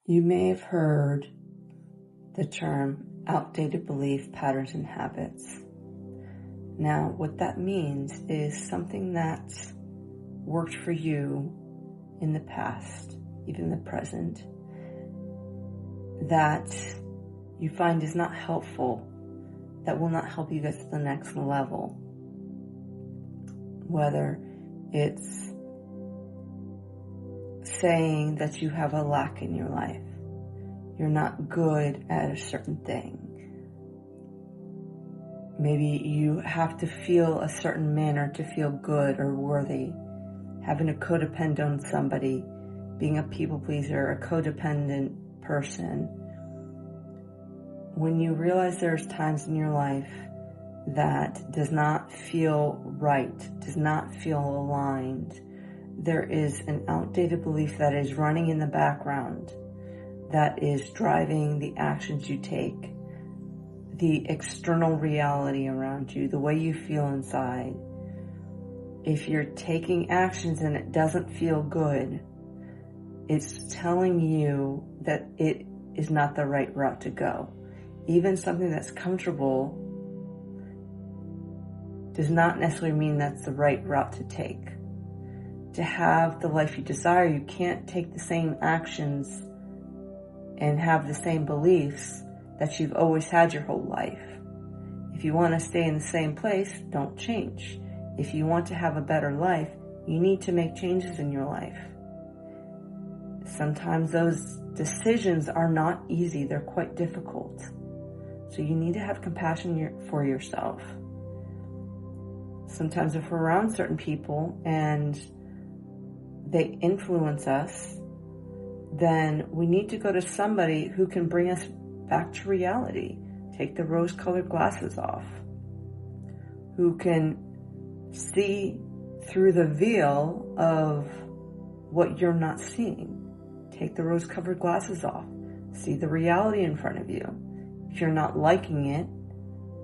You may have heard the term outdated belief patterns and habits. Now, what that means is something that's worked for you in the past, even the present, that you find is not helpful, that will not help you get to the next level. Whether it's saying that you have a lack in your life, you're not good at a certain thing. Maybe you have to feel a certain manner to feel good or worthy. Having a codependent on somebody, being a people pleaser, a codependent person. When you realize there's times in your life that does not feel right, does not feel aligned, there is an outdated belief that is running in the background, that is driving the actions you take, the external reality around you, the way you feel inside. If you're taking actions and it doesn't feel good, it's telling you that it is not the right route to go. Even something that's comfortable does not necessarily mean that's the right route to take. To have the life you desire, you can't take the same actions and have the same beliefs that you've always had your whole life. If you want to stay in the same place, don't change. If you want to have a better life, you need to make changes in your life. Sometimes those decisions are not easy, they're quite difficult. So you need to have compassion for yourself. Sometimes if we're around certain people and they influence us, then we need to go to somebody who can bring us back to reality. Take the rose-colored glasses off. Who can see through the veil of what you're not seeing. Take the rose-colored glasses off. See the reality in front of you. If you're not liking it,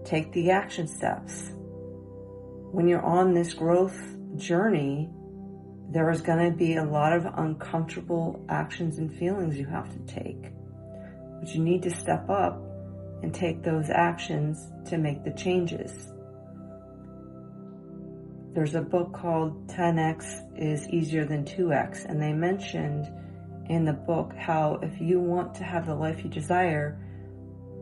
take the action steps. When you're on this growth journey, there is going to be a lot of uncomfortable actions and feelings you have to take. But you need to step up and take those actions to make the changes. There's a book called 10x is easier than 2x, and they mentioned in the book how if you want to have the life you desire,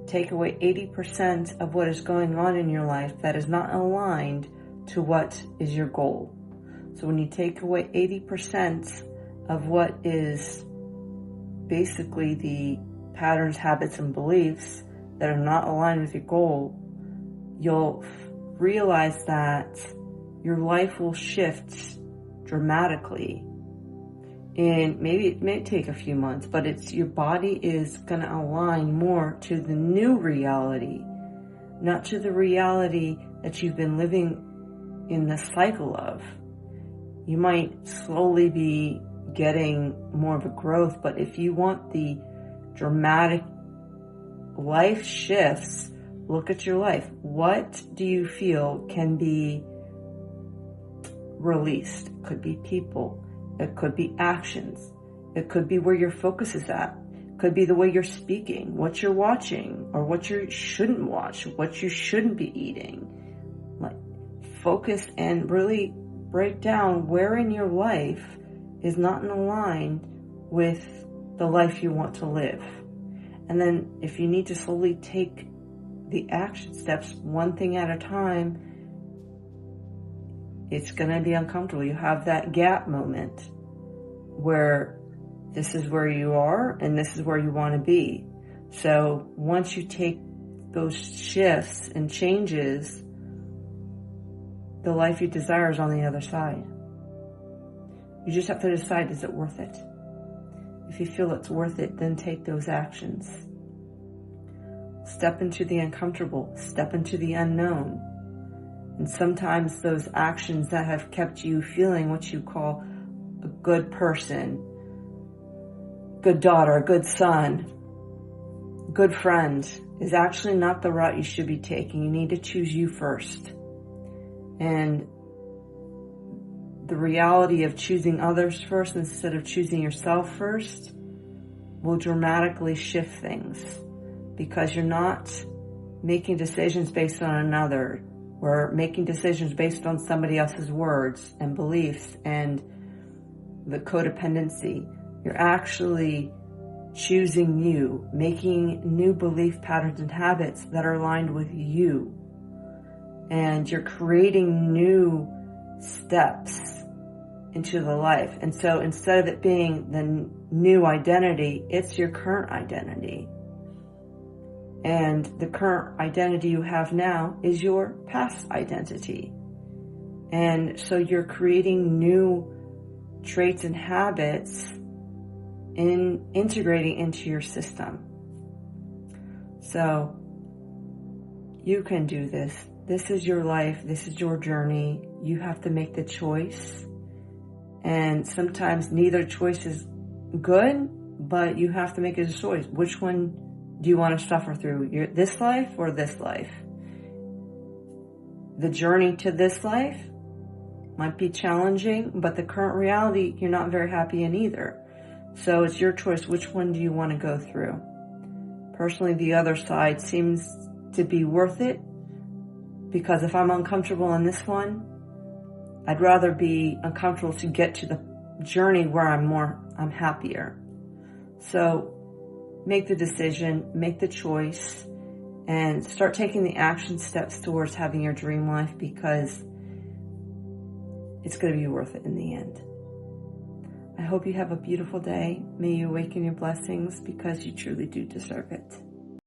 take away 80% of what is going on in your life that is not aligned to what is your goal. So when you take away 80% of what is basically the patterns, habits, and beliefs that are not aligned with your goal, you'll realize that your life will shift dramatically. And maybe it may take a few months, but your body is going to align more to the new reality, not to the reality that you've been living in the cycle of. You might slowly be getting more of a growth, but if you want the dramatic life shifts, look at your life. What do you feel can be released? It could be people. It could be actions. It could be where your focus is at. It could be the way you're speaking, what you're watching, or what you shouldn't watch, what you shouldn't be eating. Like, focus and really break down where in your life is not in line with the life you want to live. And then if you need to slowly take the action steps one thing at a time, it's going to be uncomfortable. You have that gap moment where this is where you are and this is where you want to be. So once you take those shifts and changes, the life you desire is on the other side. You just have to decide, is it worth it? If you feel it's worth it, then take those actions. Step into the uncomfortable. Step into the unknown. And sometimes those actions that have kept you feeling what you call a good person, good daughter, good son, good friend, is actually not the route you should be taking. You need to choose you first. And the reality of choosing others first instead of choosing yourself first will dramatically shift things, because you're not making decisions based on another. We're making decisions based on somebody else's words and beliefs and the codependency. You're actually choosing you, making new belief patterns and habits that are aligned with you. And you're creating new steps into the life. And so instead of it being the new identity, it's your current identity. And the current identity you have now is your past identity. And so you're creating new traits and habits in integrating into your system. So you can do this. This is your life. This is your journey. You have to make the choice. And sometimes neither choice is good, but you have to make a choice. Which one do you want to suffer through? This life or this life? The journey to this life might be challenging, but the current reality, you're not very happy in either. So it's your choice. Which one do you want to go through? Personally, the other side seems to be worth it, because if I'm uncomfortable in this one, I'd rather be uncomfortable to get to the journey where I'm happier. So make the decision, make the choice, and start taking the action steps towards having your dream life, because it's going to be worth it in the end. I hope you have a beautiful day. May you awaken your blessings, because you truly do deserve it.